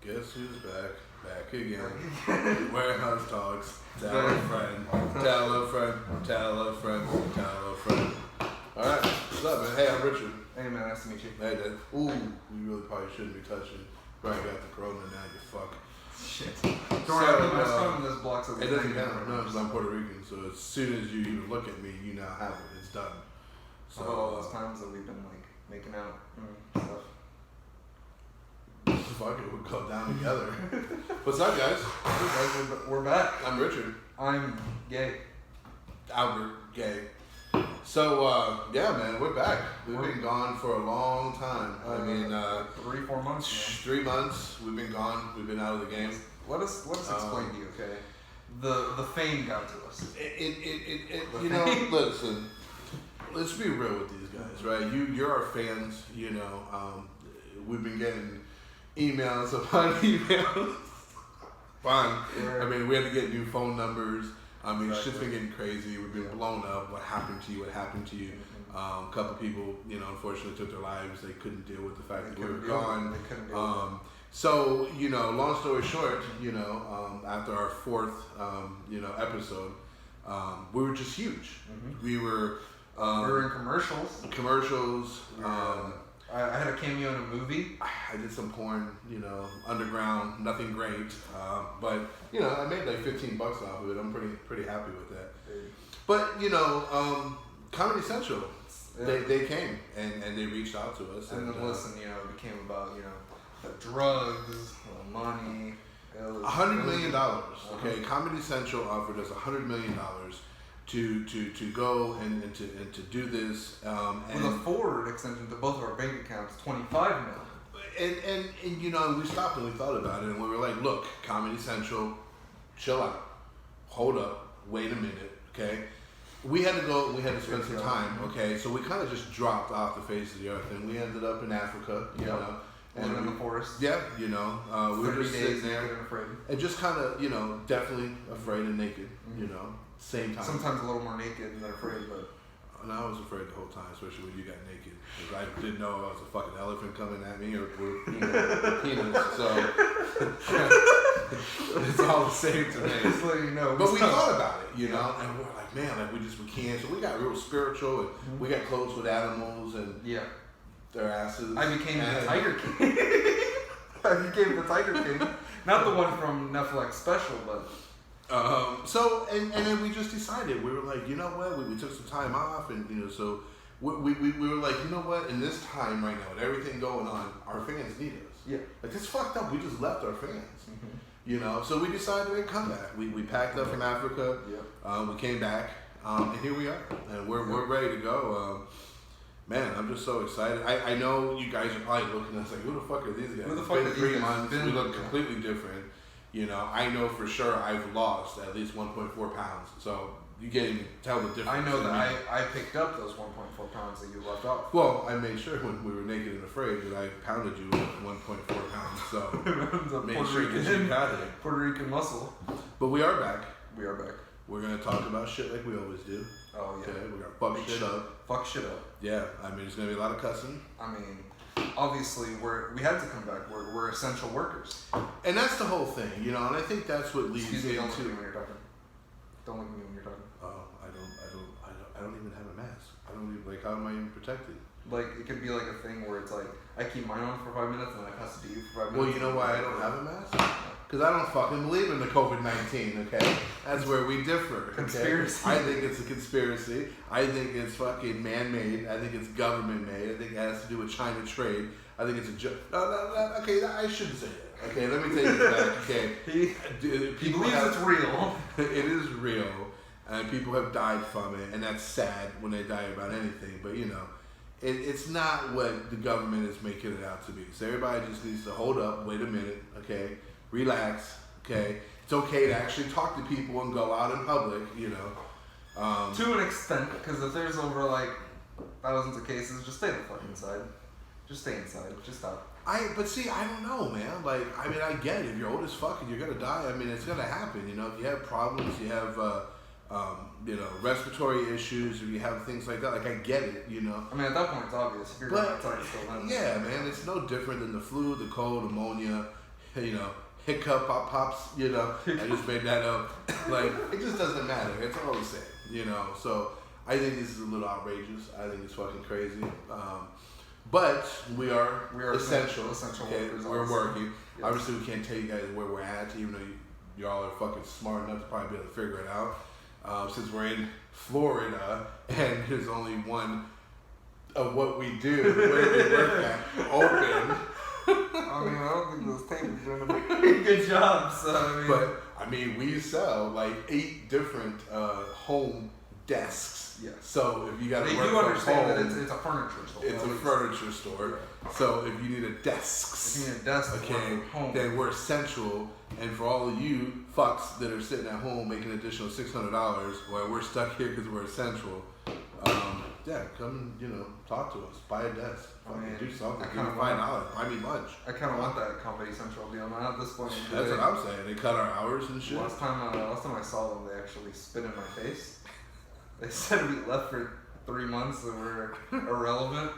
Guess who's back? Back again. Warehouse Talks. Tell a friend. Tell a friend. Tell a friend. Tell a friend. Alright, what's up, man? Hey, I'm Richard. Hey, man, nice to meet you. Hey, Dad. Ooh, you really probably shouldn't be touching. Right, got the corona now, you fuck. Shit. Don't worry, I put my phone in this block so it doesn't count. No, because I'm Puerto Rican, so as soon as you even look at me, you now have it. It's done. So all those times that we've been like making out and stuff. Fuck it, we'll go down together. What's up, guys? Hey guys, we're back. I'm Richard. I'm gay. Albert, gay. So, yeah, man, we're back. We've been gone for a long time. 3-4 months. 3 months. We've been gone. We've been out of the game. Let us explain to you, okay? The fame got to us. You know, listen. Let's be real with these guys, right? You're our fans. You know, we've been getting emails upon emails. Fun. I mean, we had to get new phone numbers. I mean, shit's been getting crazy. We've been blown up. What happened to you? What happened to you? A couple people, you know, unfortunately took their lives. They couldn't deal with the fact that we were gone. So, you know, long story short, you know, after our fourth, episode, we were just huge. We were in commercials. I had a cameo in a movie. I did some porn, you know, underground, nothing great, but you know, I made like $15 off of it. I'm pretty happy with that. But you know, Comedy Central, they came and they reached out to us. And then listen, you know, it became about, you know, the drugs, the money. $100 million. Okay, Comedy Central offered us $100 million. To go and to do this with a forward extension to both of our bank accounts, $25 million. And you know, we stopped and we thought about it and we were like, look, Comedy Central, chill out, hold up, wait a minute, okay. We had to spend some time, okay. So we kind of just dropped off the face of the earth and we ended up in Africa, you know. And in the forest. Yeah, you know, we were just sitting there and just kind of, you know, definitely afraid and naked, you know. Same time. Sometimes a little more naked than afraid, but. And I was afraid the whole time, especially when you got naked. Because I didn't know I was a fucking elephant coming at me or you know, penis. So it's all the same to me. Just letting you know. But we thought about it, you know, and we're like, man, like we can't. So we got real spiritual and we got close with animals and their asses. I became the Tiger King. I became the Tiger King. Not the one from Netflix special, but. So then we just decided, we were like, you know what, we took some time off and you know, so we were like, you know what, in this time right now with everything going on, our fans need us. Yeah. Like it's fucked up, we just left our fans. You know, so we decided to come back. We packed up from Africa, we came back, and here we are, and we're ready to go. Man, I'm just so excited. I know you guys are probably looking at us like, who the fuck are these guys? Who the fuck are these 3 guys? months, we look completely different. You know, I know for sure I've lost at least 1.4 pounds. So you can't even tell the difference. I know that I picked up those 1.4 pounds that you left off. Well, I made sure when we were naked and afraid that I pounded you with 1.4 pounds. So made sure that you got it. Puerto Rican muscle. But we are back. We are back. We're going to talk about shit like we always do. Oh, yeah. Okay, we're going to fuck shit up. Fuck shit up. Yeah, I mean, there's going to be a lot of cussing. I mean, obviously, we had to come back. We're essential workers. And that's the whole thing, you know, and I think that's what leads Excuse me, into... don't look at me when you're talking. Don't look at me when you're talking. Oh, I don't even have a mask. I don't even, like, how am I even protected? Like, it could be like a thing where it's like, I keep mine on for 5 minutes and then I pass it to you for 5 minutes. Well, you know why I don't have a mask? Because I don't fucking believe in the COVID-19, okay? That's where we differ. Okay? Conspiracy. I think it's a conspiracy. I think it's fucking man-made. I think it's government-made. I think it has to do with China trade. I think it's a joke. No, okay, I shouldn't say that. Okay, let me take it back. Okay, he believes it's real. It is real, and people have died from it, and that's sad when they die about anything. But you know, it's not what the government is making it out to be. So everybody just needs to hold up, wait a minute, okay, relax, okay. It's okay to actually talk to people and go out in public, you know. To an extent, because if there's over like thousands of cases, just stay the fuck inside. Just stay inside. Just stop. But see, I don't know, man. Like, I mean, I get it. If you're old as fuck and you're gonna die, I mean, it's gonna happen. You know, if you have problems, you have, you know, respiratory issues, or you have things like that. Like, I get it. You know. I mean, at that point, it's obvious. If you're going outside, it's still done. Yeah, man, it's no different than the flu, the cold, pneumonia, hiccup pops, I just made that up. Like, it just doesn't matter. It's all the same, So I think this is a little outrageous. I think it's fucking crazy. But we are essential. Okay? Workers. We're working. Yes. Obviously, we can't tell you guys where we're at, even though y'all are fucking smart enough to probably be able to figure it out. Since we're in Florida and there's only one of what we do, where we work at, open. I don't think those tables are doing a very good job. So But we sell like 8 different home desks. Yeah. So if you got to they work do understand home, that it's a furniture store. it's a furniture store. Yeah. So if you need a desk, If you need a desk to work from home, then we're essential. And for all of you fucks that are sitting at home making an additional $600, while we're stuck here because we're essential, come talk to us. Buy a desk. Do something. Give me $5. Buy me lunch. I kind of want that Comedy Central deal. Now at this point, That's what I'm saying. They cut our hours and shit. Last time I saw them, they actually spit in my face. They said we left for 3 months and we're irrelevant,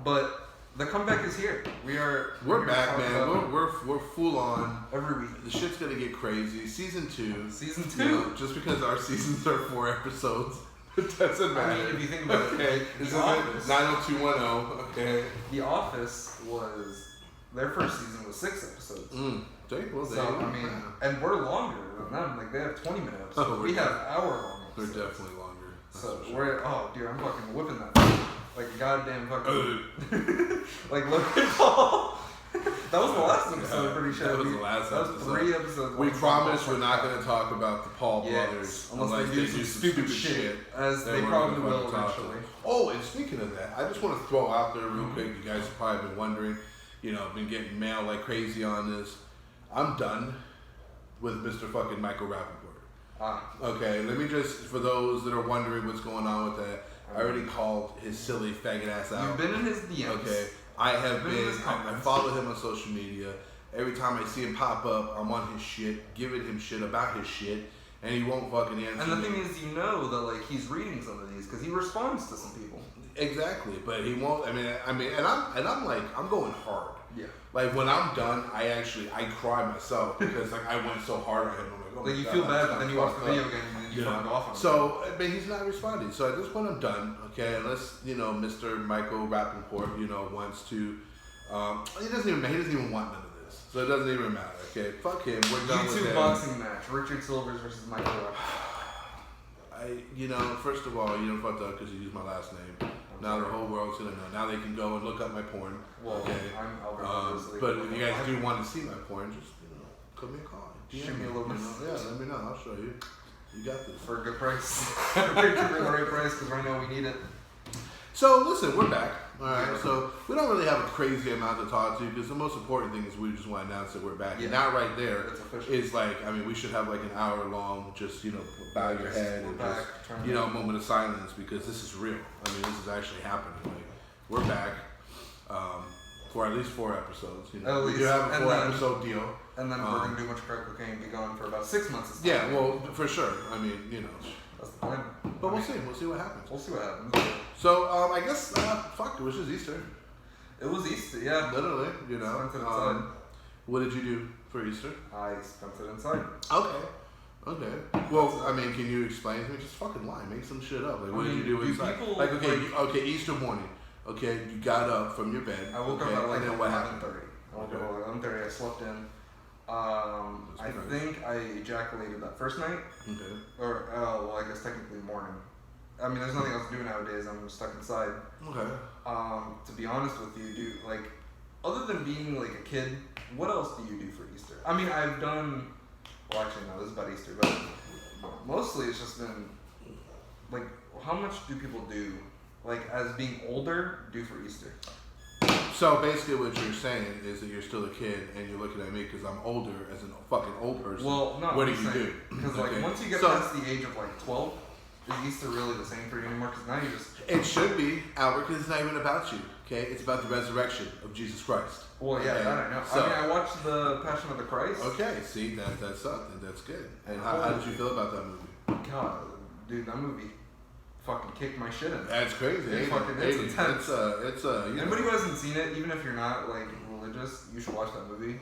but the comeback is here. We're back, man. We're full on every week. The shit's gonna get crazy. Season 2. Season 2. Just because our seasons are 4 episodes, it doesn't matter. I mean, if you think about it, The this Office. is 90210. Okay. The Office their first season was 6 episodes. And we're longer than them. Like they have 20-minute episodes. We have hour-long episodes. They're definitely longer. So dude, I'm fucking whipping that like a goddamn fucking like Logan Paul. That was the last episode, pretty sure. That was the last episode. That was 3 episodes. We promise we're not going to talk about the Paul brothers unless they do some stupid shit, as they probably will eventually. Oh, and speaking of that, I just want to throw out there real quick. You guys have probably been wondering, been getting mail like crazy on this. I'm done with Mr. fucking Michael Rappaport. Okay, let me just, for those that are wondering what's going on with that, I already called his silly faggot ass out. You've been in his DMs. Okay, I have been. I follow him on social media. Every time I see him pop up, I'm on his shit, giving him shit about his shit, and he won't fucking answer. And the thing is, that like he's reading some of these because he responds to some people. Exactly, but he won't. And I'm like, I'm going hard. Yeah. Like when I'm done, I cry myself because like I went so hard on him. I'm like, you feel bad, but then you watch the video again and you find off on him. So, but he's not responding. So at this point, I'm done. Okay, unless Mr. Michael Rappaport, wants to. He doesn't even want none of this. So it doesn't even matter. Okay, fuck him. We're done with him. YouTube boxing match: Richard Silvers versus Michael Rappaport. First of all, you fucked up because you used my last name. Now the whole world's gonna know. Now they can go and look up my porn. Well, okay. But if you guys do want to see my porn, just come me a call. Shoot me a little bit. Yeah, let me know. I'll show you. You got this for a good price. For the right price, because right now we need it. So listen, we're back. All right. Yeah. So we don't really have a crazy amount to talk to because the most important thing is we just want to announce that we're back. Yeah. And that right there is like, we should have like an hour long, just bow your head and just a moment of silence because this is real. This is actually happening. Like we're back for at least 4 episodes. We do have a 4-episode deal. And then we're gonna do much crack cocaine, be gone for about 6 months. Yeah, well, for sure. That's the plan. But we'll see. We'll see what happens. We'll see what happens. So I guess it was just Easter. It was Easter, yeah. Literally, Spent it inside. What did you do for Easter? I spent it inside. Okay. Well, can you explain to me? Just fucking lie. Make some shit up. Like, what did you do inside? Easter morning. Okay, you got up from your bed. I woke up at like 11:30. I woke up at 11:30. I slept in. I think I ejaculated that first night. Okay. Or, I guess technically morning. There's nothing else to do nowadays. I'm stuck inside. Okay. To be honest with you, other than being like a kid, what else do you do for Easter? I've done. Well, actually, no, this is about Easter, but mostly it's just been like, how much do people do, like as being older, do for Easter? So basically what you're saying is that you're still a kid and you're looking at me because I'm older as a fucking old person. Well, no. What do you do? Because once you get past the age of 12, is Easter really the same for you anymore? Because now you just... It should be, Albert, because it's not even about you, okay? It's about the resurrection of Jesus Christ. Well, yeah, that I know. So, I watched the Passion of the Christ. Okay, see, that's something. That's good. And how did you feel about that movie? God, dude, that movie fucking kicked my shit in. That's crazy. It's intense. It's Anybody who hasn't seen it, even if you're not religious, you should watch that movie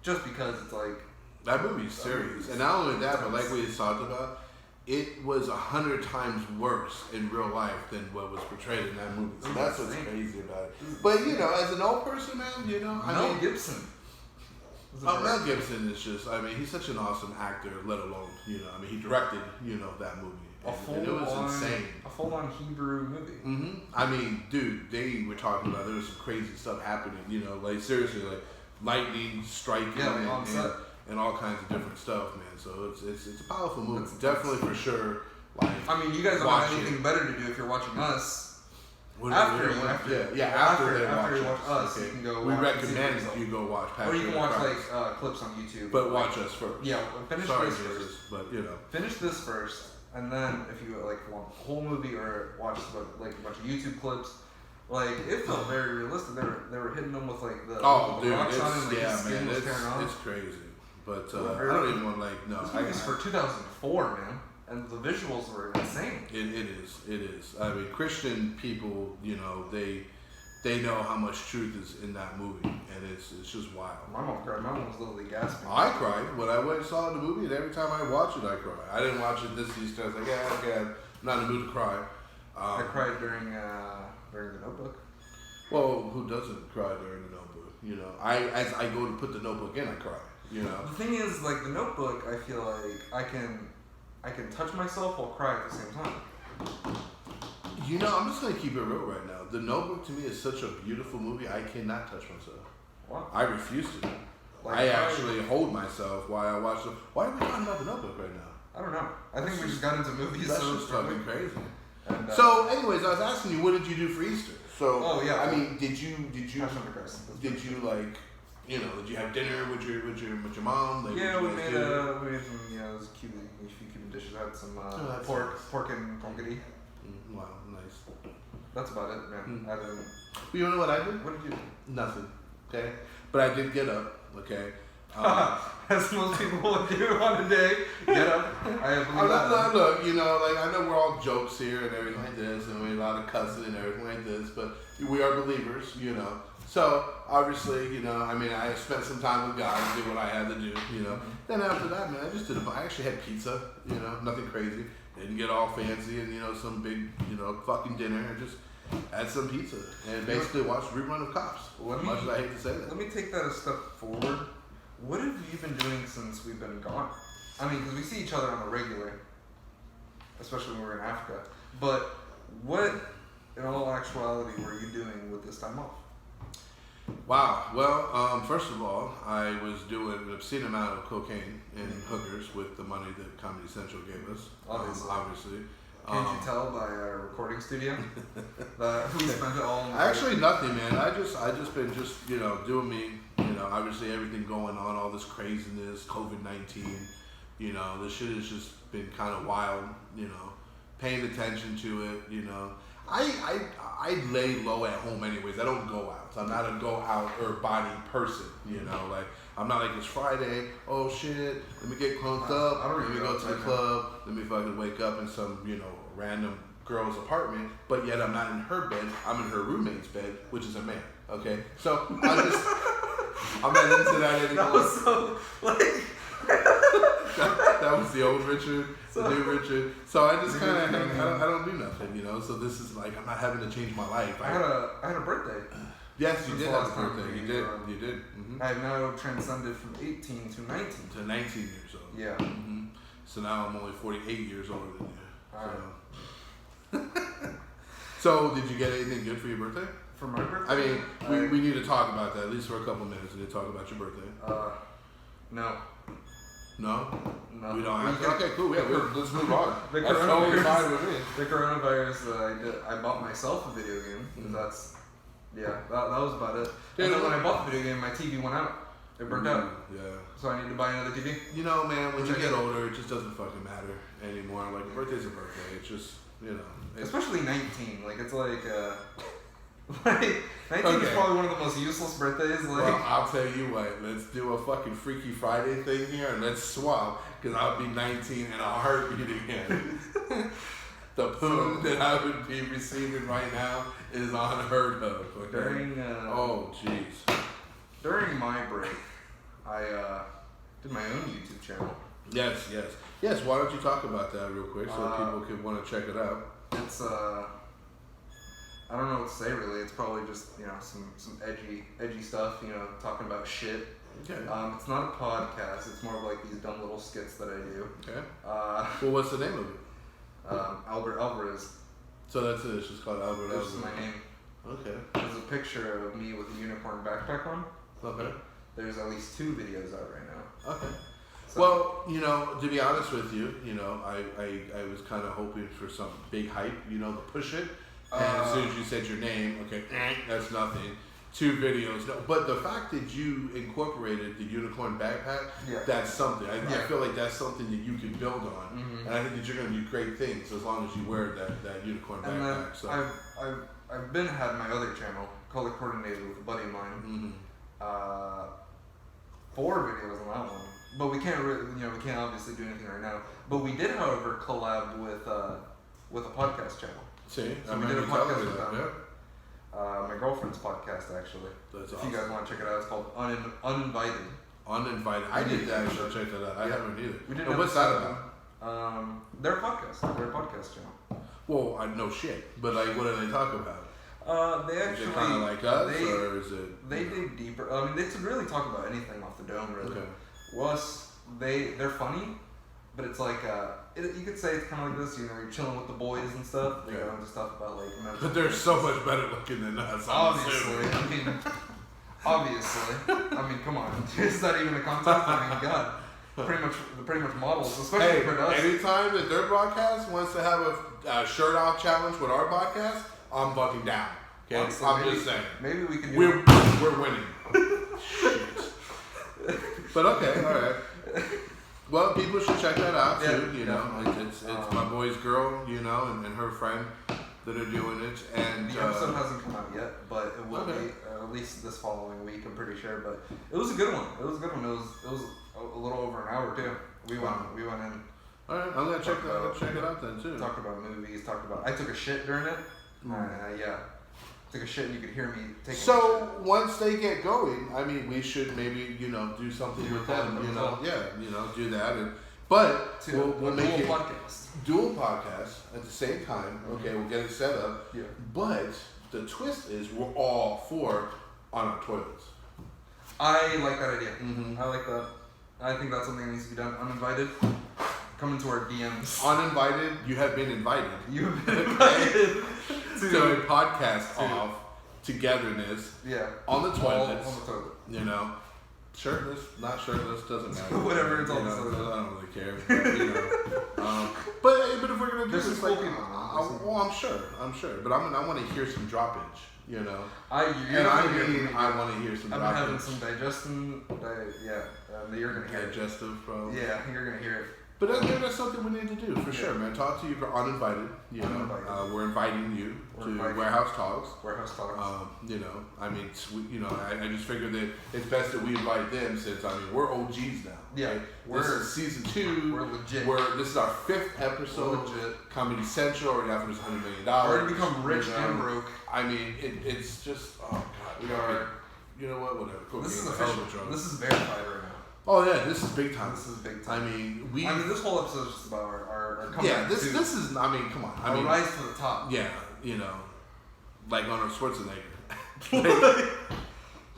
just because it's like that movie's serious, and not only that, but like we just talked about, it was 100 times worse in real life than what was portrayed in that movie. So that's what's crazy about it. But you know, as an old person, man, you know, Mel Gibson. Mel Gibson is just, I mean, he's such an awesome actor, let alone, you know, I mean, he directed, you know, that movie. And it was insane. A full-on Hebrew movie. Mm-hmm. I mean, dude, they were talking about there was some crazy stuff happening, you know, like seriously, like lightning striking and all kinds of different stuff, man. So it's a powerful movie. It's definitely for sure. Like, I mean, you guys don't have anything better to do if you're watching us. After you watch us, okay. you can go. We recommend you go watch. Or you can watch like clips on YouTube. But watch us first. Yeah, finish this first. But you know, finish this first, and then if you like want the whole movie or watch like a bunch of YouTube clips, like it felt very realistic. They were hitting them with like the rocks on and like skin was tearing off. It's crazy. But I don't even want This movie's for 2004, man. And the visuals were insane. It is. I mean, Christian people, you know, they know how much truth is in that movie, and it's just wild. My mom cried. My mom was literally gasping. I cried when I went and saw the movie, and every time I watch it, I cry. I didn't watch it this Easter. I was like, yeah, okay, I'm not in the mood to cry. I cried during The Notebook. Well, who doesn't cry during The Notebook? You know, as I go to put the Notebook in, I cry. You know. The thing is, like The Notebook, I feel like I can touch myself while cry at the same time. You know, I'm just gonna keep it real right now. The Notebook to me is such a beautiful movie. I cannot touch myself. What? I refuse to. Like, I actually hold myself while I watch them. Why are we talking about The Notebook right now? I don't know. I think we just got into movies. That's just fucking crazy. And, so, anyways, I was asking you, what did you do for Easter? So, oh yeah. I mean, did you like? You know, did you have dinner with your mom? Like, yeah, we made some those cute dishes. I had some pork and conchity. Wow, nice. That's about it, man. I didn't. You know what I did? What did you do? Nothing. Okay, but I did get up. Okay. As most people would do on a day, get up. I believe that. Look, you know, like I know we're all jokes here and everything like this, and we a lot of cussing and everything like this, but we are believers, you know. So obviously, you know, I mean, I spent some time with God and did what I had to do, you know. Then after that, man, I actually had pizza, you know, nothing crazy. Didn't get all fancy and, you know, some big, you know, fucking dinner. I just had some pizza and basically watched a rerun of Cops. As much as I hate to say that. Let me take that a step forward. What have you been doing since we've been gone? I mean, because we see each other on the regular, especially when we're in Africa. But what, in all actuality, were you doing with this time off? Wow. Well, first of all, I was doing an obscene amount of cocaine and hookers with the money that Comedy Central gave us. Obviously. Can't you tell by our recording studio that we spent it all? Actually, nothing, man. I just been you know, doing me. You know, obviously everything going on, all this craziness, COVID-19. You know, this shit has just been kind of wild. You know, paying attention to it. You know. I lay low at home anyways. I don't go out. I'm not a go out or body person, you know. Like I'm not like it's Friday. Oh shit, let me get crunked up. Let me go to the club. Let me fucking wake up in some, you know, random girl's apartment. But yet I'm not in her bed. I'm in her roommate's bed, which is a man. Okay, so I'm not into that anymore. That was so like. that was the old Richard, the new Richard. So I just kind of I don't do nothing, you know. So this is like I'm not having to change my life. I had a birthday. Yes, you did have a birthday. You did. Mm-hmm. I have now transcended from 18 to 19. To 19 years old. Yeah. Mm-hmm. So now I'm only 48 years older than you. So did you get anything good for your birthday? For my birthday? I mean, we need to talk about that at least for a couple minutes. We need to talk about your birthday. No. No? No. We don't have to. Okay, cool. Yeah, let's move on. The That's totally fine with me. The coronavirus, I bought myself a video game. Mm-hmm. That was about it. Yeah, and then when I bought the video game, my TV went out. It burnt out. Yeah. So I need to buy another TV. You know, man, when you get older, it just doesn't fucking matter anymore. Like, a birthday's a birthday. It's just, you know. Especially 19. Like, it's like, 19 is probably one of the most useless birthdays. Like, well, I'll tell you what. Let's do a fucking Freaky Friday thing here, and let's swap, because I'll be 19 in a heartbeat again. The poon that I would be receiving right now is unheard of. Okay? During oh, jeez. During my break, I did my own YouTube channel. Yes. Why don't you talk about that real quick so people could want to check it out? It's I don't know what to say really. It's probably just some edgy stuff. Talking about shit. Okay. It's not a podcast. It's more of like these dumb little skits that I do. Okay. Well, what's the name of it? Albert Alvarez. So that's it. It's just called Albert Alvarez. This is my name. Okay. There's a picture of me with a unicorn backpack on. Okay. There's at least 2 videos out right now. Okay. So, well, to be honest with you, I was kind of hoping for some big hype, to push it. And as soon as you said your name, okay, that's nothing. 2 videos. No, but the fact that you incorporated the unicorn backpack, that's something. I feel like that's something that you can build on. Mm-hmm. And I think that you're going to do great things as long as you wear that unicorn backpack. And then so. I've had my other channel, Color Coordinated, with a buddy of mine. Mm-hmm. 4 videos on that one. But we can't really, we can't obviously do anything right now. But we did, however, collab with a podcast channel. See, so we did a podcast with them. My girlfriend's podcast, actually. That's if awesome. you guys want to check it out, it's called Uninvited. Uninvited. I did that. I should check that out. I haven't either. We did. What's that about? Their podcast. Their podcast channel. Well, I know shit, but like, what do they talk about? They actually. Is it kind of like us, or is it? They dig deeper. I mean, they could really talk about anything off the dome, really. Okay. They're funny, but it's like you could say it's kind of like this. You're chilling with the boys and stuff. They go into stuff about like. But they're so much better looking than us. Obviously, I mean, come on. Is that even a contest? I mean, God. Pretty much models, especially for us. Anytime that their broadcast wants to have a shirt off challenge with our podcast, I'm fucking down. Okay, honestly, I'm just saying. Maybe we can. We're winning. Shit. But okay, all right. Well, people should check that out too. It's my boy's girl, and her friend that are doing it. And the episode hasn't come out yet, but it will be at least this following week. I'm pretty sure. But it was a good one. It was a little over an hour too. We went in. All right, I'm gonna check it out then too. Talked about movies. I took a shit during it. Took a shit and you could hear me take. So once they get going, I mean, we should maybe do something with them. Do that. But we'll make it dual podcast at the same time. Okay, we'll get it set up. Yeah. But the twist is we're all 4 on our toilets. I like that idea. Mm-hmm. I like that. I think that's something that needs to be done. Uninvited. Come into our DMs. Uninvited, you have been invited. You have been invited to a podcast off togetherness. Yeah. On the toilets. On the toilet. Shirtless, not shirtless, doesn't matter. Whatever, it's all the I same. don't really care. But if we're gonna do this, like, I'm sure. But I want to hear some droppage. I want to hear some. I've been having some digestion. You're gonna hear digestive problems. Yeah, you're gonna hear it. But that's something we need to do for sure, man. Talk to you uninvited. We're inviting you to Warehouse Talks. Warehouse Talks. I mean, I just figured that it's best that we invite them since we're OGs now. Yeah, this is season 2. We're legit. This is our 5th episode. We're legit. Comedy Central already offers $100 million. Already become rich and broke. I mean, it's just God. We are. You know what? Whatever. This is official. This is verified right now. Oh yeah, this is big time. This is big time. I mean, this whole episode is just about our comeback. Yeah, this is. I mean, come on. I mean, rise to the top. Yeah, like Arnold Schwarzenegger.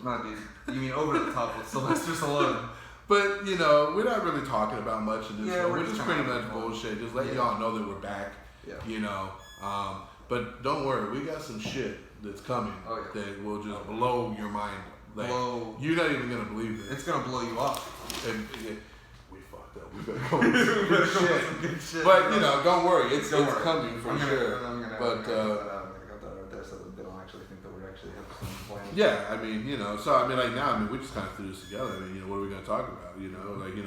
No, dude. You mean over the top with Sylvester Stallone? But we're not really talking about much in this. Yeah, we're just pretty much bullshit. Just letting y'all know that we're back. Yeah. But don't worry, we got some shit that's coming that will just blow your mind. Like, you're not even gonna believe this. It's gonna blow you off. We fucked up. We better go with some good shit. But don't worry, it's coming for sure. I'm gonna cut that out there so that they don't actually think that we actually have some plans. Yeah, I mean, so I mean, like now, we just kind of threw this together. I mean, what are we gonna talk about?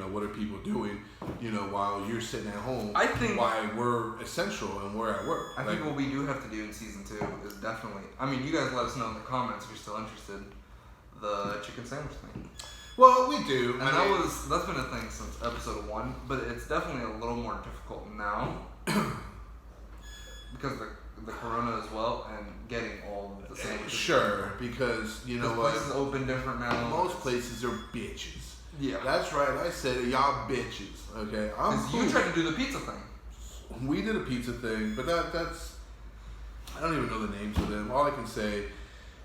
What are people doing? While you're sitting at home. I think why we're essential and we're at work. I think what we do have to do in season 2 is definitely. I mean, you guys let us know in the comments if you're still interested. The chicken sandwich thing. Well, we do, and that's been a thing since episode 1, but it's definitely a little more difficult now because of the corona as well and getting all the sandwiches. Sure, because what? Places open different now. Most places are bitches. Yeah. That's right. I said it. Y'all bitches. Okay. I'm Because cool. you tried to do the pizza thing. We did a pizza thing, but that's. I don't even know the names of them. All I can say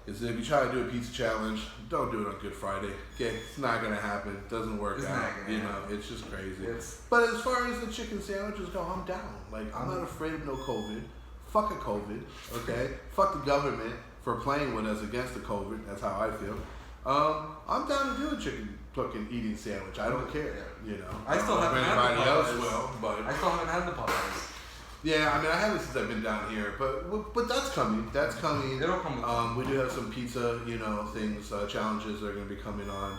is that if you try to do a pizza challenge, don't do it on Good Friday. Okay, it's not gonna happen. It doesn't work It's out. not gonna You know, happen. it's just crazy. It's But as far as the chicken sandwiches go, I'm down. Like I'm not afraid of no COVID. Fuck a COVID. Okay. Fuck the government for playing with us against the COVID. That's how I feel. I'm down to do a chicken fucking eating sandwich. I don't care. You know. I still don't know if haven't had anybody the else Popeyes. will, but I still haven't had the Popeyes. yeah, I mean, I haven't since I've been down here, but that's coming. That's coming. It'll come with We do have some pizza, you know, things, challenges that are going to be coming on.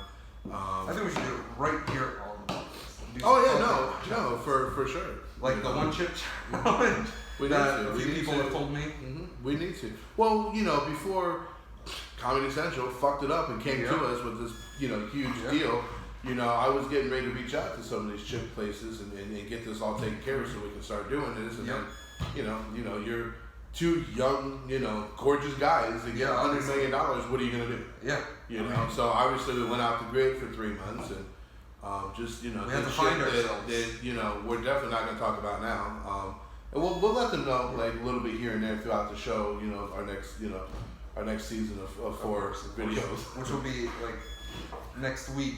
I think we should do it right here on the podcast. Do Oh some yeah, fucking no, challenge. for sure. Like You the know, one chip challenge We need that to. a We few need people to. have told me. We need to. Well, you know, before Comedy Central fucked it up and came Yeah. to us with this, you know, huge Yeah. deal. You know, I was getting ready to reach out to some of these chip places and get this all taken care of so we can start doing this. And Yeah. then, you know, you're two young, you know, gorgeous guys that get Yeah, $100 million. What are you gonna do? Yeah. You know, so obviously we went out to grid for 3 months and just, you know, We had did to find shit ourselves. that, you know, we're definitely not going to talk about now. And we'll let them know, like, a little bit here and there throughout the show, you know, our next season of 4 videos. Which will be like next week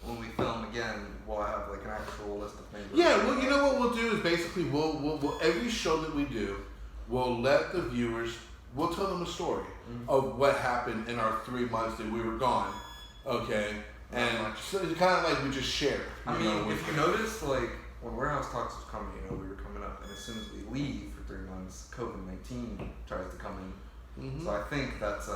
when we film again. We'll have like an actual list of things. Yeah, well, you know what we'll do is basically we'll every show that we do, we'll let the viewers, we'll tell them a story of what happened in our 3 months that we were gone, okay? And so it's kind of like we just share. I you know, mean, with if you noticed, like when Warehouse Talks was coming, you know, we were coming up, and as soon as we leave for 3 months, COVID-19 tries to come in. Mhm. So I think that's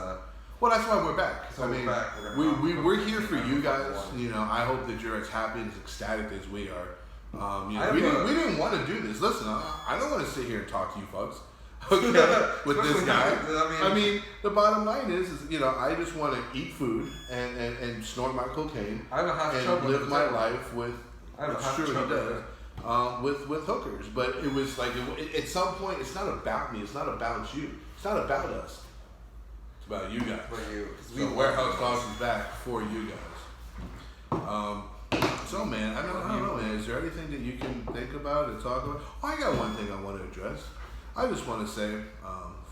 Well, that's why we're back. So I we're mean, back. We're gonna we're here for you guys. One. You know, I hope that you're as happy and as ecstatic as we are. You I know, have we didn't want to do this. Listen, I don't want to sit here and talk to you folks. Okay, with this Especially guy. now, I mean, the bottom line is you know, I just want to eat food and snort my cocaine I have a half chub and with live the my table. life with. I have a It's half true, he chub does. with With hookers, but it was like at some point, it's not about me. It's not about you. It's not about us. It's about you guys. For you, 'cause So love Warehouse you Talks is back for you guys. So man, I don't know, man. Is there anything that you can think about and talk about? Oh, I got one thing I want to address. I just want to say,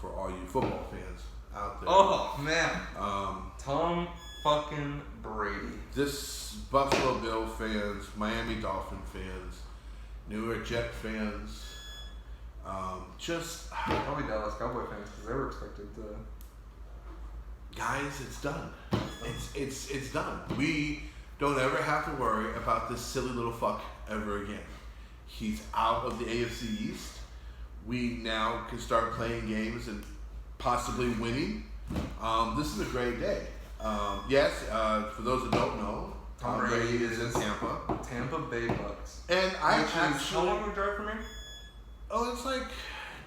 for all you football fans out there, Oh man, um, Tom fucking Brady. this Buffalo Bill fans, Miami Dolphin fans, New York Jet fans, just Probably Dallas Cowboy fans because they were expected to. guys, it's done. It's done. We don't ever have to worry about this silly little fuck ever again. He's out of the AFC East. We now can start playing games and possibly winning. This is a great day. Yes, for those that don't know, Tom Brady is in Tampa. Tampa Bay Bucks. And I Which is, how actually, long would we drive from here? oh, it's like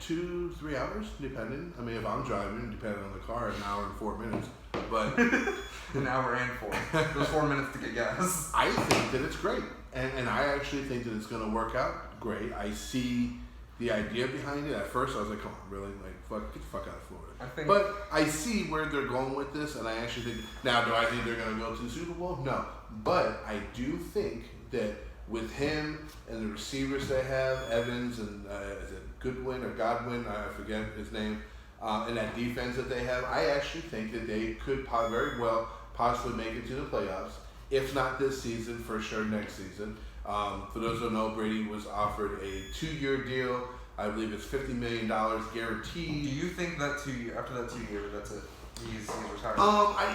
2-3 hours, depending. I mean, if I'm driving, depending on the car, an hour and 4 minutes. But An hour and 4. There's 4 minutes to get gas. I think that it's great, and I actually think that it's going to work out great. I see the idea behind it. At first, I was like, "Come on, really? Like, fuck, get the fuck out of Florida." I think. But I see where they're going with this, and I actually think. Now, do I think they're going to go to the Super Bowl? No, but I do think that with him and the receivers they have, Evans and is it Goodwin or Godwin? I forget his name. And that defense that they have, I actually think that they could very well possibly make it to the playoffs. If not this season, for sure next season. For those who don't know, Brady was offered a 2-year deal. I believe it's $50 million Do guaranteed. you think that after that 2 years, that's it? He's retired?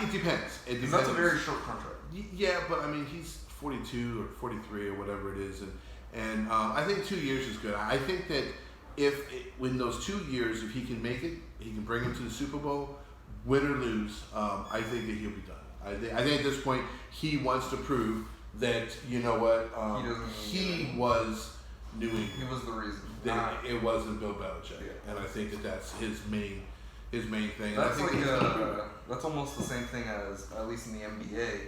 It depends. It 'Cause depends. that's a very short contract. Yeah, but I mean, he's 42 or 43 or whatever it is, and I think 2 years is good. I think that when those 2 years, if he can make it, he can bring him to the Super Bowl, win or lose. I think that he'll be done. I think at this point he wants to prove that you know what he was New England. He was the reason. That it wasn't Bill Belichick, Yeah. and I think that that's his main thing. That's and I think like he's gonna prove it. that's almost the same thing as, at least in the NBA,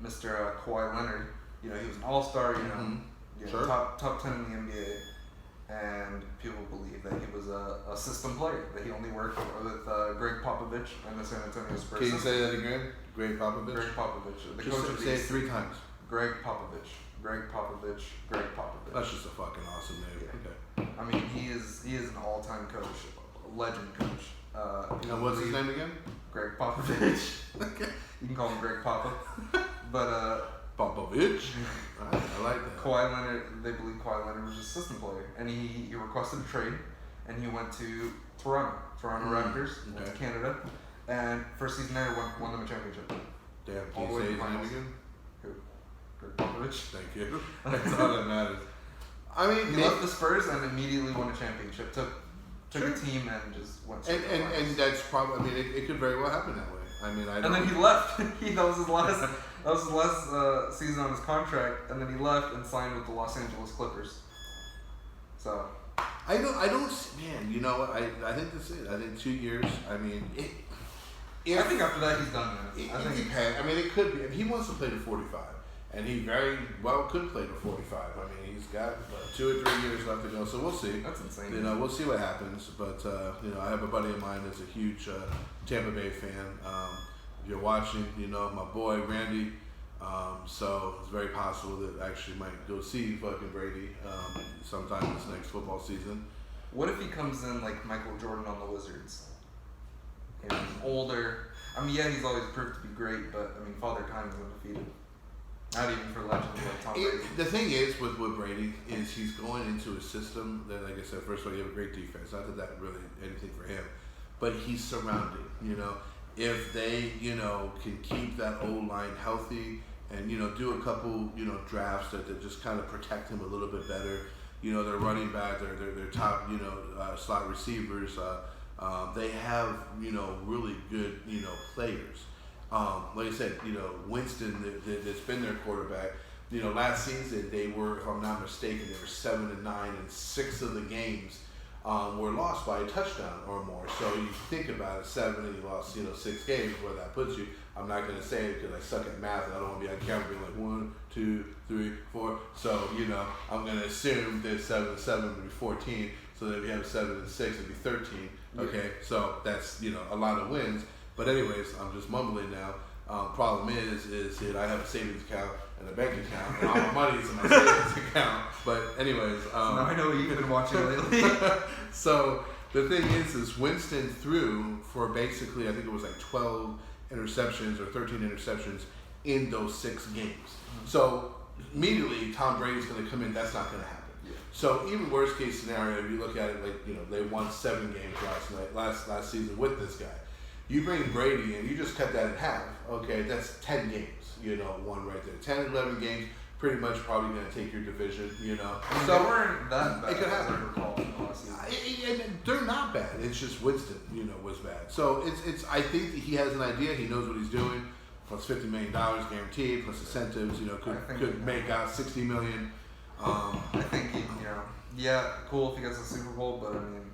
Mr. Kawhi Leonard. You know, he was an All-Star. You know, Mhm. Sure. top 10 in the NBA, and people believe that he was a system player. That he only worked with Greg Popovich and the San Antonio Spurs. Can you system. say that again? Greg Popovich. Greg Popovich, the Just coach of say it the 3 times. Greg Popovich. Greg Popovich. Greg Popovich. That's just a fucking awesome name. Yeah. Okay. I mean, he is an all-time coach, a legend coach. And what's his name again? Greg Popovich. Okay. You can call him Greg Papa. But Popovich. I like that. Kawhi Leonard, they believe Kawhi Leonard was his assistant player, and he requested a trade, and he went to Toronto Raptors, went to Canada, and first season there won them a championship. Damn, All can the you way say to his name finals. again? Who? Greg Popovich. Thank you. That's all that matters. I mean, He left the Spurs and immediately won a championship. Took a team and just went straight to the finals. and that's probably. I mean, it could very well happen that way. I mean, I don't. And then he left. That was his last season on his contract, and then he left and signed with the Los Angeles Clippers. So I don't. Man, you know what? I think that's it. I think 2 years. I mean, I think after that he's done, man. It depends. I mean, it could be. If he wants to play to 45, and he very well could play to 45. I mean, he's got 2 or 3 years left to go, so we'll see. That's insane. You know, we'll see what happens. But you know, I have a buddy of mine that's a huge Tampa Bay fan. If you're watching, you know my boy Randy. So it's very possible that I actually might go see fucking Brady sometime this next football season. What if he comes in like Michael Jordan on the Wizards? You know, he's older. I mean, yeah, he's always proved to be great, but I mean, Father Time is undefeated. Not even for legends like Tom Brady. The thing is with Brady is he's going into a system that, like I said, first of all, you have a great defense. Not that that really anything for him, but he's surrounded. You know, if they can keep that old line healthy and do a couple drafts that just kind of protect him a little bit better. Their running back, their top slot receivers. They have really good players. Like I said, Winston that's been their quarterback. Last season they were, if I'm not mistaken, they were 7-9, and 6 of the games were lost by a touchdown or more. So you think about it, 7 and you lost 6 games, where that puts you. I'm not going to say it because I suck at math and I don't want to be on camera being like 1, 2, 3, 4. So I'm going to assume that 7 and 7 would be 14. So that if you have 7 and 6, it'd be 13. Okay, yeah. So that's a lot of wins. But anyways, I'm just mumbling now. Problem is that I have a savings account and a bank account, and all my money's in my savings account. But anyways, so now I know what you've been watching lately. So the thing is Winston threw for basically, I think it was like 12 interceptions or 13 interceptions in those 6 games. Mm-hmm. So immediately Tom Brady's going to come in. That's not going to happen. Yeah. So even worst case scenario, if you look at it like they won 7 games last season with this guy. You bring Brady in, you just cut that in half. Okay, that's 10 games. One right there. 10, 11 games, pretty much probably going to take your division. I mean, so they weren't that bad. It could happen. And they're not bad. It's just Winston, was bad. So it's. I think that he has an idea. He knows what he's doing. Plus $50 million guaranteed, plus incentives. Could make out $60 million. I think yeah, cool if he gets a Super Bowl, but I mean.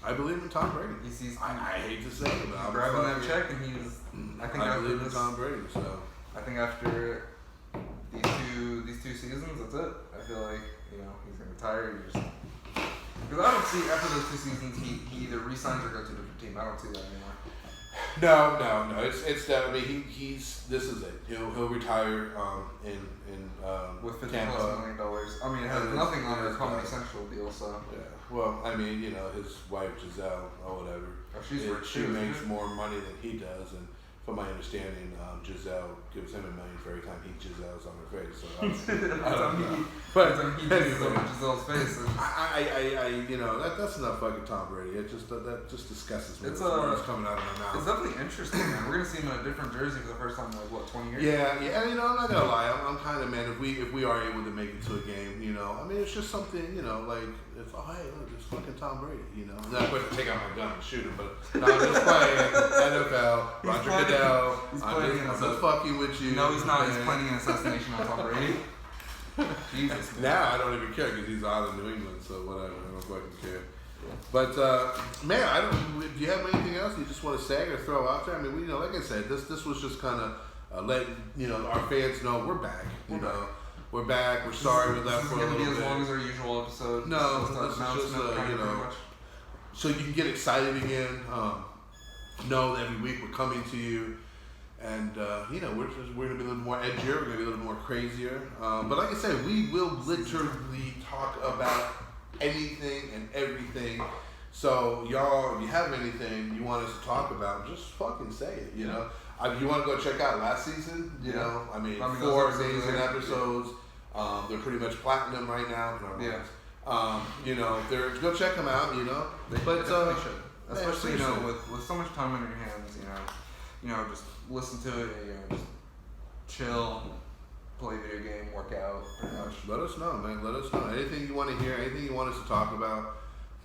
I believe in Tom Brady. I hate to say it, but he's grabbing that check, and he's. I believe in Tom Brady. So I think after these two seasons, that's it. I feel like he's gonna retire. Because I don't see after those 2 seasons he either resigns or goes to a different team. I don't see that anymore. No. It's that. I mean, he's. This is it. He'll retire in with $50+ Tampa. million. I mean, it has nothing on her Comedy Central deal, so. Yeah. Well, I mean, his wife Giselle or whatever. Oh, she's rich. She makes more money than he does, and from my understanding, Giselle gives him $1 million for every time he Giselle's on her face. So I don't know. But he Giselle's on Giselle's face. That's enough fucking Tom Brady. It just that just disgusts me. It's coming out of my mouth. It's definitely interesting, man. We're gonna see him in a different jersey for the first time in 20 years. Yeah, and I'm not gonna lie. I'm kind of, man. If we are able to make it to a game, I mean, it's just something, like it's hey, look, it's fucking Tom Brady. I'm not going to take out my gun and shoot him, but no, I'm just playing NFL. Roger Goodell. I'm just fucking with you. No, he's not. He's planning an assassination on Tom Brady. Jesus. Man. Now I don't even care because he's out of New England, so whatever. I don't fucking care. But man, I don't. Do you have anything else you just want to say or throw out there? I mean, like I said, this was just kind of letting our fans know we're back. We're back. We're sorry we left for a little bit. This is going to be as long as our usual episode. No, this is just so you can get excited again. Know that every week we're coming to you. And we're gonna be a little more edgier. We're gonna be a little more crazier. But like I said, we will literally talk about anything and everything. So y'all, if you have anything you want us to talk about, just fucking say it. You know, you want to go check out last season. You know, I mean 4 amazing episodes. They're pretty much platinum right now. Go check them out. You know, but definitely should. Especially with so much time on your hands. Just listen to it. Just chill. Play video game, work out, pretty much. Let us know, man. Let us know. Anything you want to hear, anything you want us to talk about,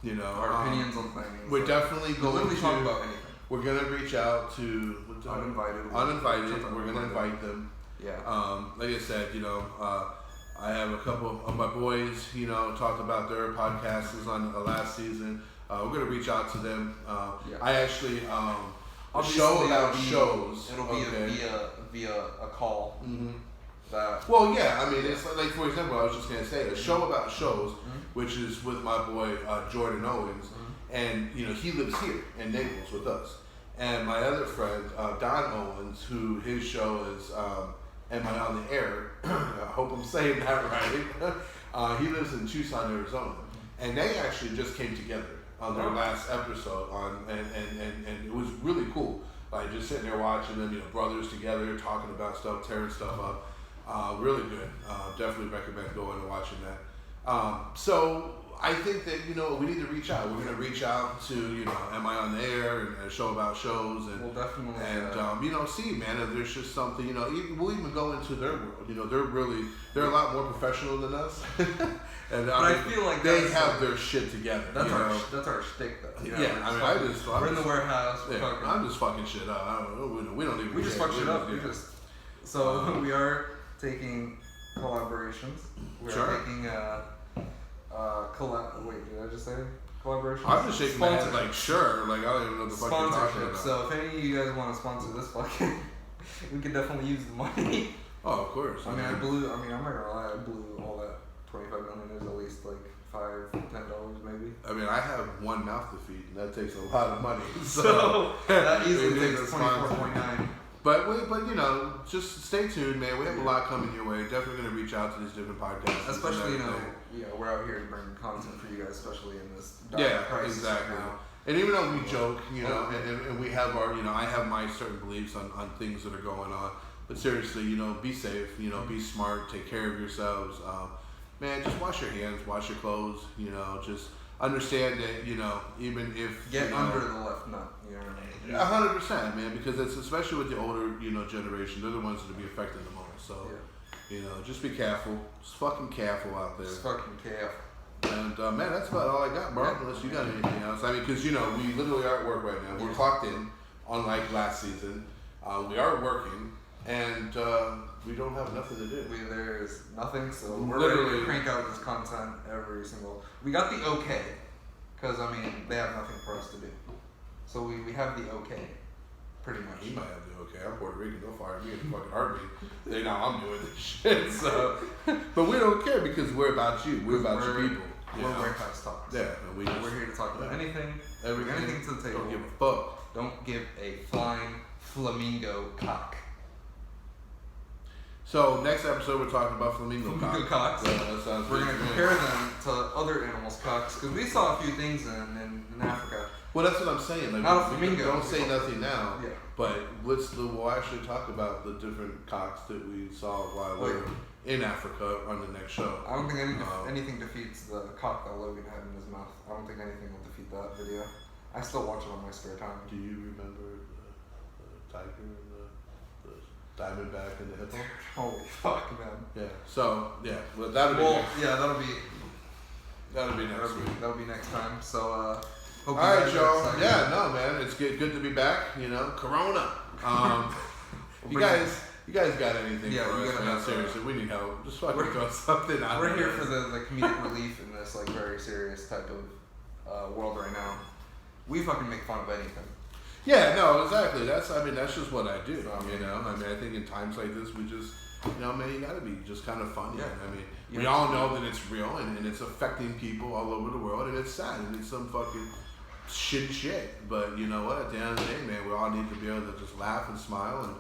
our opinions on things. We're definitely going to talk about anything. We're going to reach out to Uninvited. We're going to invite them. Yeah. Like I said, I have a couple of my boys, talked about their podcasts on last season. We're going to reach out to them. I actually, a show about shows. It'll be via a call. Mm-hmm. Well, yeah, I mean, it's like for example, I was just gonna say a show about shows, which is with my boy Jordan Owens, and he lives here in Naples with us, and my other friend Don Owens, who his show is Am I on the Air? I hope I'm saying that right. He lives in Tucson, Arizona, and they actually just came together on their last episode and it was really cool. Like just sitting there watching them, brothers together talking about stuff, tearing stuff up. Really good. Definitely recommend going and watching that. So I think that we need to reach out. We're going to reach out to Am I on the Air and a show about shows and we'll definitely see, man, if there's just something we'll even go into their world. They're a lot more professional than us. And I feel like they have their shit together. That's our shtick, though. We're in the warehouse. I'm just fucking shit up. We don't even. We just fuck shit up. We are taking collaborations. We are taking wait, did I just say collaborations? I'm just shaking my head like sure, like I don't even know what the fuck you're talking about. So if any of you guys want to sponsor this fucking, we could definitely use the money. Oh, of course. I'm not gonna lie, I blew all that 25 million. There's at least like $5, $10 maybe. I mean, I have one mouth to feed, and that takes a lot of money. So that easily takes 24.9. But just stay tuned, man. We have a lot coming your way. Definitely gonna reach out to these different podcasts. Especially, we're out here to bring content for you guys, especially in this dark crisis exactly. now. And even though we joke, and we have our, I have my certain beliefs on things that are going on. But seriously, be safe. Be smart. Take care of yourselves. Man, just wash your hands, wash your clothes. Just understand that. Even if get under the left nut. 100%, man, because it's especially with the older, generation, they're the ones that will be affected the most. So, just be careful. Just fucking careful out there. Just fucking careful. And man, that's about all I got, bro. Unless you got anything else. I mean, because we literally are at work right now. We're clocked in, unlike last season. We are working, and we don't have nothing to do. There's nothing, so we're ready to crank out this content every single. We got the okay, because they have nothing for us to do. So we have the okay, pretty much. You might have the okay. I'm Puerto Rican. They'll fire me in the fucking heartbeat. They know I'm doing this shit. So, but we don't care because we're about you. We're about your people. We're warehouse talks. Yeah, we're here to talk about anything to the table. Don't give a fuck. Don't give a flying flamingo cock. So next episode we're talking about flamingo cocks. We're gonna compare them to other animals' cocks because we saw a few things in Africa. Well, that's what I'm saying. Like, not a flamingo. Don't say nothing now. Yeah. But we'll actually talk about the different cocks that we saw while we were in Africa on the next show. I don't think anything defeats the cock that Logan had in his mouth. I don't think anything will defeat that video. I still watch it on my spare time. Do you remember the tiger and the diamondback and the hippo? Holy fuck, man. Yeah. So well, that'll be next week. That'll be next time. So all right, y'all. Yeah, no, man, it's good to be back. Corona. You guys got anything for us, man? Seriously, we need help. Just fucking throw something out. We're here for the comedic relief in this very serious type of world right now. We fucking make fun of anything. Yeah, no, exactly. That's just what I do. I think in times like this, we just, man, you gotta be just kind of funny. Yeah. We all know that it's real and it's affecting people all over the world, and it's sad and it's some fucking shit. But you know what? At the end of the day, man, we all need to be able to just laugh and smile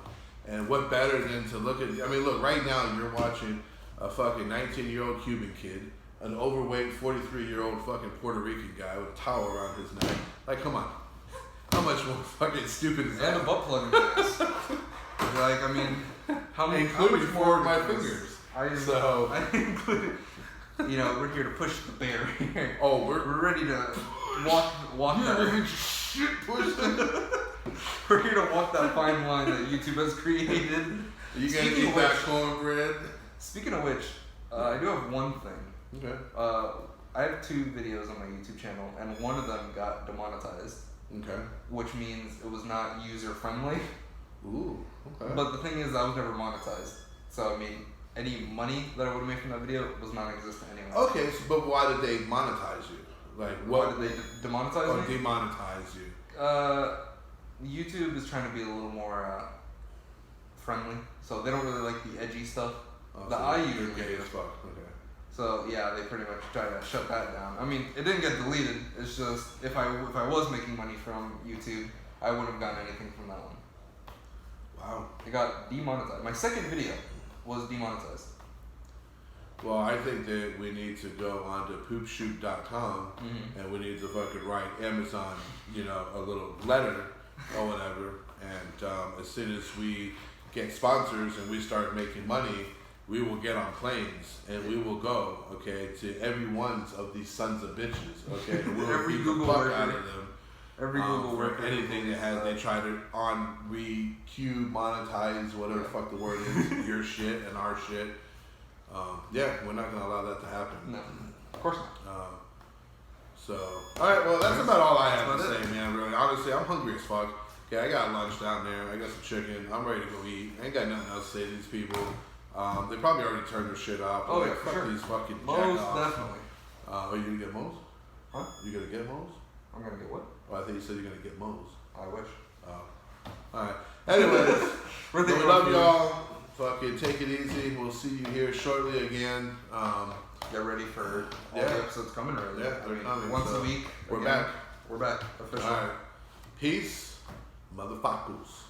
And what better than to look at? I mean, look, right now you're watching a fucking 19-year-old Cuban kid, an overweight 43-year-old fucking Puerto Rican guy with a towel around his neck. Like, come on. How much more fucking stupid is that? And a butt plug in this. Like, I mean, how much more my fingers. I included. You know, we're here to push the barrier. Oh, we're ready to walk that. Shit, push We're here to walk that fine line that YouTube has created. You gonna eat that cornbread? Speaking of which, I do have one thing. Okay. I have 2 videos on my YouTube channel, and one of them got demonetized. Okay. Which means it was not user friendly. Ooh. Okay. But the thing is, I was never monetized. So I mean, any money that I would have made from that video was non-existent anyway. Okay, so, but why did they monetize you? Like, what? Why did they demonetize me? Demonetize you. YouTube is trying to be a little more friendly, so they don't really like the edgy stuff Oh, that so I you're usually gay do. as fuck. Okay. So yeah, they pretty much try to shut that down. I mean, it didn't get deleted. It's just if I was making money from YouTube, I wouldn't have gotten anything from that one. Wow. It got demonetized. My second video was demonetized. Well, I think that we need to go on to poopshoot.com and we need to fucking write Amazon, a little letter or whatever. And as soon as we get sponsors and we start making money, we will get on planes and we will go, okay, to every one of these sons of bitches, okay? And we'll Every beat Google the fuck worker. out of them. Every Google for worker. anything that has, they try to monetize, whatever the fuck the word is, your shit and our shit. Yeah, we're not gonna allow that to happen. No, of course not. All right, well, that's about all I have That's to about say, man. Really, honestly, I'm hungry as fuck. Okay, I got lunch down there. I got some chicken. I'm ready to go eat. I ain't got nothing else to say to these people. They probably already turned their shit off. Oh, Like, yeah, for fuck sure. these fucking Most jack-offs. definitely. Are you gonna get Moe's? Huh? You gonna get Moe's? I'm gonna get what? Oh, I think you said you're gonna get Moe's. I wish. Oh. Alright. Anyways, We're we thinking love about y'all. Fucking take it easy. We'll see you here shortly again. Get ready for all Yeah. the episodes coming already. Yeah, they're coming, Once so a week. we're again. back. We're back. Officially. Alright. Peace, motherfuckers.